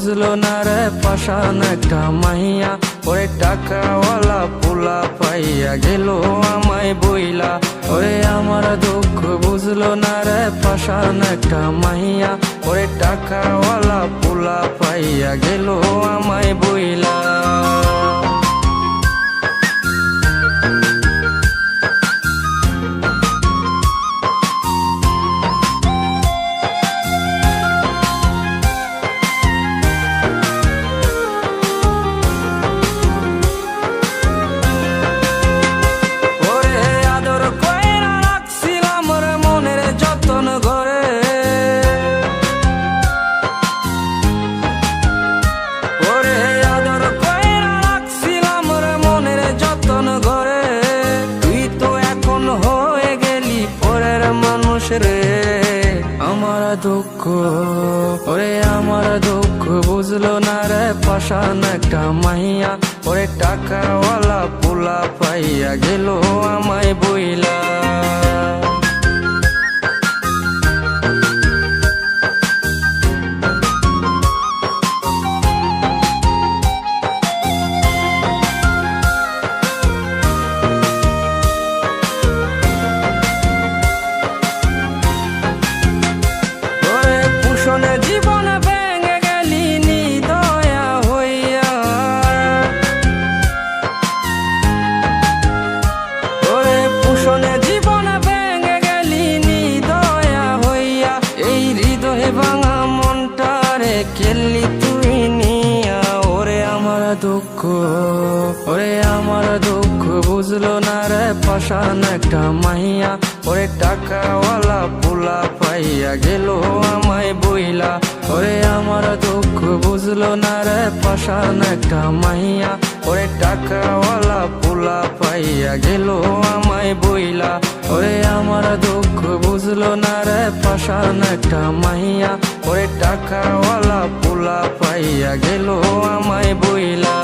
বুঝলো না রে পাষাণ একটা মাইয়া, ওরে টাকাওয়ালা পোলা পাইয়া গেল আমায় বইলা। ওরে আমার দুঃখ বুঝলো না রে পাষাণ একটা মাইয়া, ওরে টাকাওয়ালা পোলা পাইয়া গেল আমায় বইলা। রে আমার দুঃখ, ওরে আমার দুঃখ বুঝলো না রে পাষাণ একটা মাইয়া, ওরে টাকাওয়ালা পোলা পাইয়া গেল আমায় বইলা। জীবন ভেঙে গেলি নিদয়া হইয়া, ওরে পুষণে জীবন ভেঙে গেলি নিদয়া হইয়া, এই হৃদয়ে ভাঙা মনটারে খেললি তুই নিয়া। ওরে আমার দুঃখ, ওরে আমার দুঃখ বুঝলো না রে পাষাণ একটা মাইয়া, ওরে টাকাওয়ালা পোলা পাইয়া গেল আমায় বইলা। ওরে আমার দুঃখ বুঝলো না রে পাষাণ একটা মাইয়া, ওরে টাকাওয়ালা পোলা পাইয়া গেল আমায় বইলা। ওরে আমার দুঃখ বুঝলো না রে পাষাণ একটা মাইয়া, ওরে টাকাওয়ালা পোলা পাইয়া গেল আমায় বইলা।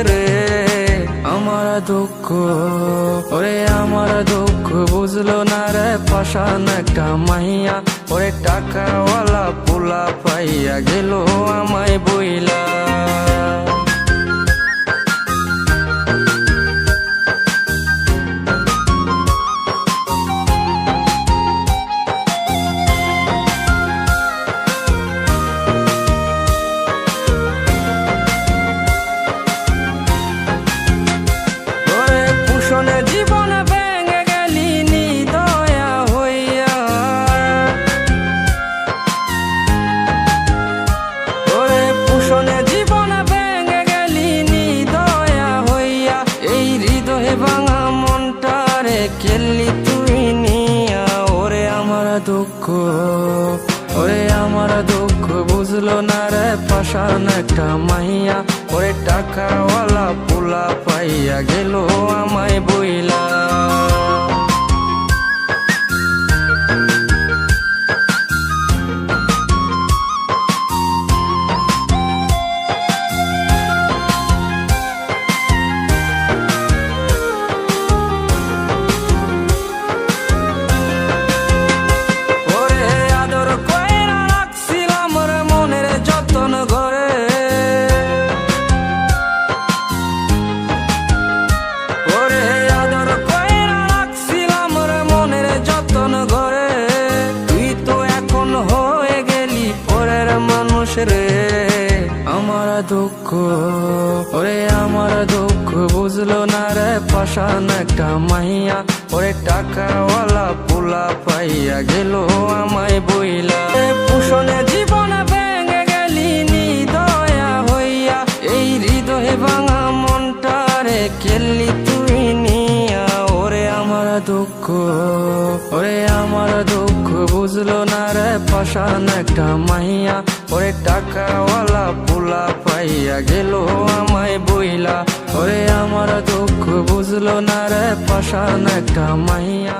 রে আমার দুঃখ, ওরে আমার দুঃখ বুঝলো না রে পাষাণ একটা মাইয়া, ওরে টাকাওয়ালা পোলা পাইয়া গেল আমায় বইলা। জীবন ভেঙে গেলি নিদয়া হইয়া, ওরে পুষণে জীবন ভেঙে গেলি নিদয়া হইয়া, এই হৃদয়ে ভাঙা মনটারে খেললি তুই নিয়া। ওরে আমার দুঃখ, ওরে আমার দুঃখ বুঝলো না রে পাষাণ একটা মাইয়া, ওরে টাকাওয়ালা পোলা পাইয়া গেল আমায় বইলা। রে আমার দুঃখ, ওরে আমার দুঃখ বুঝলো না রে পাষাণ একটা মাইয়া, ওরে টাকাওয়ালা পোলা পাইয়া গেল আমায় বইলা। পুষণে জীবন ভেঙে গেলি নিদয়া হইয়া, এই হৃদয়ে ভাঙা মনটারে খেললি তুই নিয়া। ওরে আমার আমার দুঃখ, ওরে আমার দুঃখ বুঝলো না রে পাশান একটা মাইয়া। ওরে টাকাওয়ালা পোলা পাইয়া গেল আমায় বইলা। ওরে আমার দুঃখ বুঝলো না রে পাশান একটা মাইয়া।